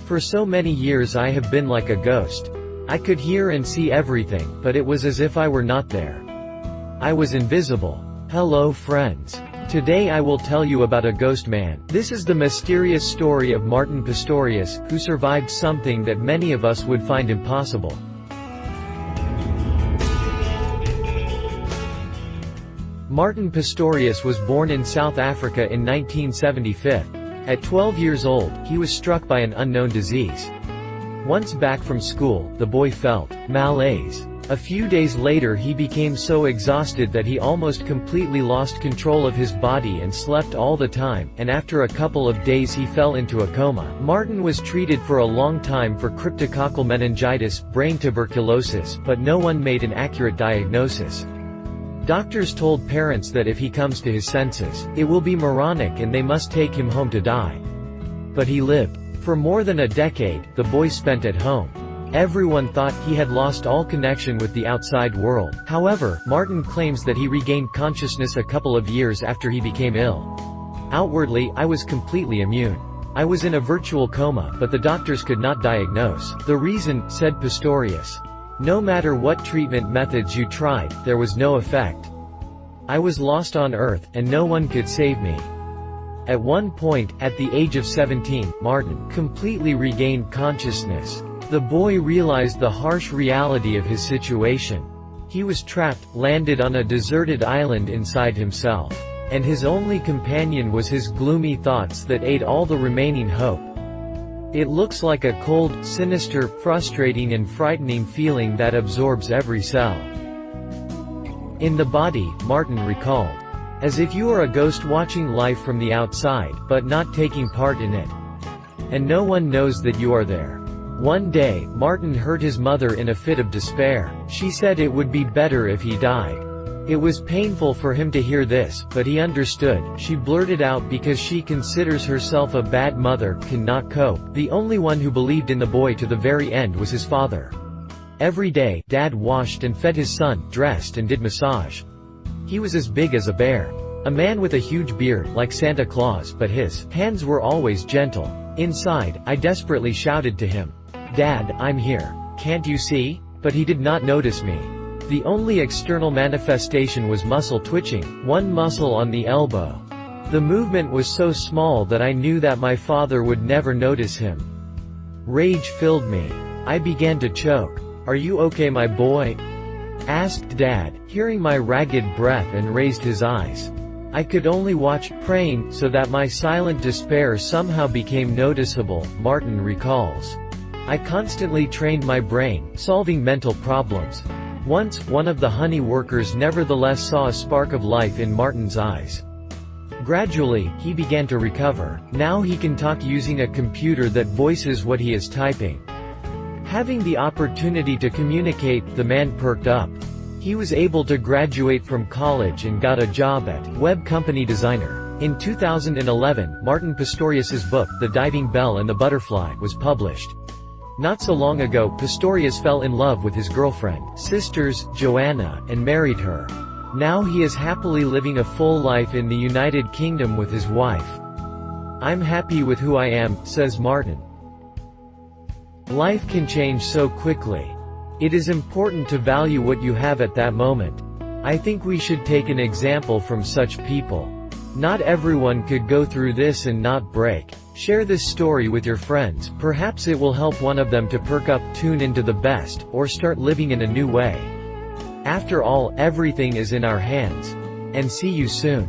For so many years I have been like a ghost. I could hear and see everything, but it was as if I were not there. I was invisible. Hello friends. Today I will tell you about a ghost man. This is the mysterious story of Martin Pistorius, who survived something that many of us would find impossible. Martin Pistorius was born in South Africa in 1975. At 12 years old, he was struck by an unknown disease. Once back from school, the boy felt malaise. A few days later he became so exhausted that he almost completely lost control of his body and slept all the time, and after a couple of days he fell into a coma. Martin was treated for a long time for cryptococcal meningitis, brain tuberculosis, but no one made an accurate diagnosis. Doctors told parents that if he comes to his senses, it will be moronic and they must take him home to die. But he lived. For more than a decade, the boy spent at home. Everyone thought he had lost all connection with the outside world. However, Martin claims that he regained consciousness a couple of years after he became ill. Outwardly, I was completely immune. I was in a virtual coma, but the doctors could not diagnose the reason, said Pistorius. No matter what treatment methods you tried, there was no effect. I was lost on Earth, and no one could save me. At one point, at the age of 17, Martin completely regained consciousness. The boy realized the harsh reality of his situation. He was trapped, landed on a deserted island inside himself. And his only companion was his gloomy thoughts that ate all the remaining hope. It looks like a cold, sinister, frustrating and frightening feeling that absorbs every cell. In the body, Martin recalled. As if you are a ghost watching life from the outside, but not taking part in it. And no one knows that you are there. One day, Martin heard his mother in a fit of despair. She said it would be better if he died. It was painful for him to hear this, but he understood. She blurted out because she considers herself a bad mother, cannot cope. The only one who believed in the boy to the very end was his father. Every day, Dad washed and fed his son, dressed and did massage. He was as big as a bear. A man with a huge beard, like Santa Claus, but his hands were always gentle. Inside, I desperately shouted to him, "Dad, I'm here. Can't you see?" But he did not notice me. The only external manifestation was muscle twitching, one muscle on the elbow. The movement was so small that I knew that my father would never notice him. Rage filled me. I began to choke. "Are you okay, my boy?" asked Dad, hearing my ragged breath, and raised his eyes. I could only watch, praying, so that my silent despair somehow became noticeable, Martin recalls. I constantly trained my brain, solving mental problems. Once, one of the honey workers nevertheless saw a spark of life in Martin's eyes. Gradually, he began to recover. Now he can talk using a computer that voices what he is typing. Having the opportunity to communicate, the man perked up. He was able to graduate from college and got a job at web company designer. In 2011, Martin Pistorius's book, The Diving Bell and the Butterfly, was published. Not so long ago, Pistorius fell in love with his girlfriend, sisters, Joanna, and married her. Now he is happily living a full life in the United Kingdom with his wife. "I'm happy with who I am," says Martin. Life can change so quickly. It is important to value what you have at that moment. I think we should take an example from such people. Not everyone could go through this and not break. Share this story with your friends, perhaps it will help one of them to perk up, tune into the best, or start living in a new way. After all, everything is in our hands. And see you soon.